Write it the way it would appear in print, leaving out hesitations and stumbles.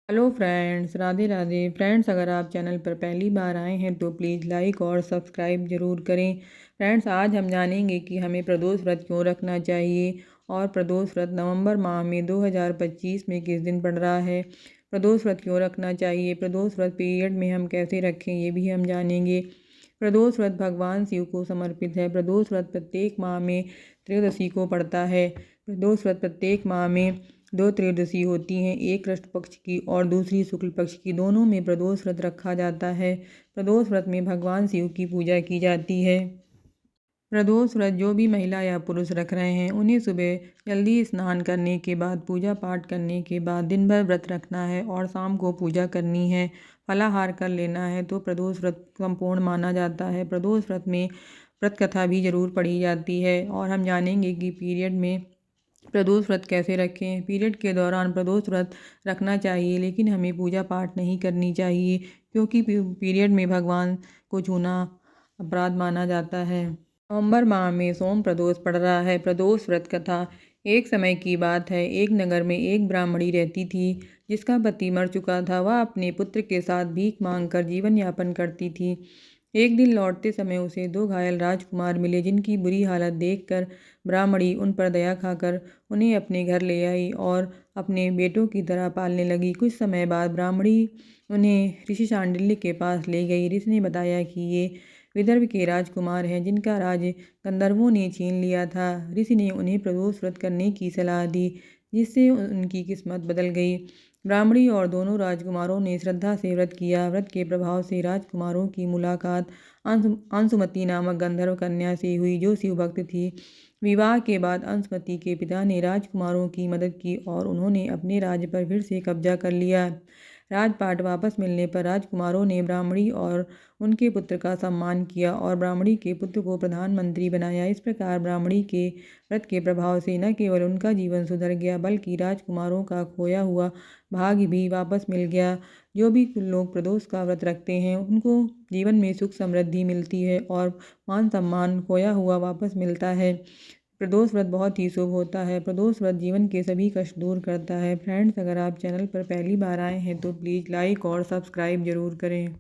Hello friends, Radhe Radhe friends. अगर आप channel पर पहली बार आए हैं तो प्लीज़ लाइक और सब्सक्राइब ज़रूर करें। फ्रेंड्स, आज हम जानेंगे कि हमें प्रदोष व्रत क्यों रखना चाहिए और प्रदोष व्रत नवंबर माह में 2025 में किस दिन पड़ रहा है। प्रदोष व्रत क्यों रखना चाहिए, प्रदोष व्रत पीरियड में हम कैसे रखें, ये भी हम जानेंगे। प्रदोष व्रत भगवान शिव को समर्पित है। प्रदोष व्रत प्रत्येक माह में त्रयोदशी को पड़ता है। प्रदोष व्रत प्रत्येक माह में दो त्रयोदशी होती हैं, एक कृष्ण पक्ष की और दूसरी शुक्ल पक्ष की। दोनों में प्रदोष व्रत रखा जाता है। प्रदोष व्रत में भगवान शिव की पूजा की जाती है। प्रदोष व्रत जो भी महिला या पुरुष रख रहे हैं उन्हें सुबह जल्दी स्नान करने के बाद, पूजा पाठ करने के बाद दिन भर व्रत रखना है और शाम को पूजा करनी है, फलाहार कर लेना है तो प्रदोष व्रत संपूर्ण माना जाता है। प्रदोष व्रत में व्रत कथा भी जरूर पढ़ी जाती है और हम जानेंगे कि पीरियड में प्रदोष व्रत कैसे रखें। पीरियड के दौरान प्रदोष व्रत रखना चाहिए, लेकिन हमें पूजा पाठ नहीं करनी चाहिए क्योंकि पीरियड में भगवान को छूना अपराध माना जाता है। नवंबर माह में सोम प्रदोष पड़ रहा है। प्रदोष व्रत कथा। एक समय की बात है, एक नगर में एक ब्राह्मणी रहती थी जिसका पति मर चुका था। वह अपने पुत्र के साथ भीख मांगकर जीवन यापन करती थी। एक दिन लौटते समय उसे दो घायल राजकुमार मिले, जिनकी बुरी हालत देखकर ब्राह्मणी उन पर दया खाकर उन्हें अपने घर ले आई और अपने बेटों की तरह पालने लगी। कुछ समय बाद ब्राह्मणी उन्हें ऋषि शांडिल्य के पास ले गई। ऋषि ने बताया कि ये विदर्भ के राजकुमार हैं जिनका राज गंधर्वों ने छीन लिया था। ऋषि ने उन्हें प्रदोष व्रत करने की सलाह दी, जिससे उनकी किस्मत बदल गई। ब्राह्मणी और दोनों राजकुमारों ने श्रद्धा से व्रत किया। व्रत के प्रभाव से राजकुमारों की मुलाकात अंशुमती नामक गंधर्व कन्या से हुई, जो शिव भक्त थी। विवाह के बाद अंशुमती के पिता ने राजकुमारों की मदद की और उन्होंने अपने राज्य पर फिर से कब्जा कर लिया। राजपाट वापस मिलने पर राजकुमारों ने ब्राह्मणी और उनके पुत्र का सम्मान किया और ब्राह्मणी के पुत्र को प्रधानमंत्री बनाया। इस प्रकार ब्राह्मणी के व्रत के प्रभाव से न केवल उनका जीवन सुधर गया, बल्कि राजकुमारों का खोया हुआ भाग्य भी वापस मिल गया। जो भी लोग प्रदोष का व्रत रखते हैं उनको जीवन में सुख समृद्धि मिलती है और मान सम्मान खोया हुआ वापस मिलता है। प्रदोष व्रत बहुत ही शुभ होता है। प्रदोष व्रत जीवन के सभी कष्ट दूर करता है। फ्रेंड्स, अगर आप चैनल पर पहली बार आए हैं तो प्लीज़ लाइक और सब्सक्राइब ज़रूर करें।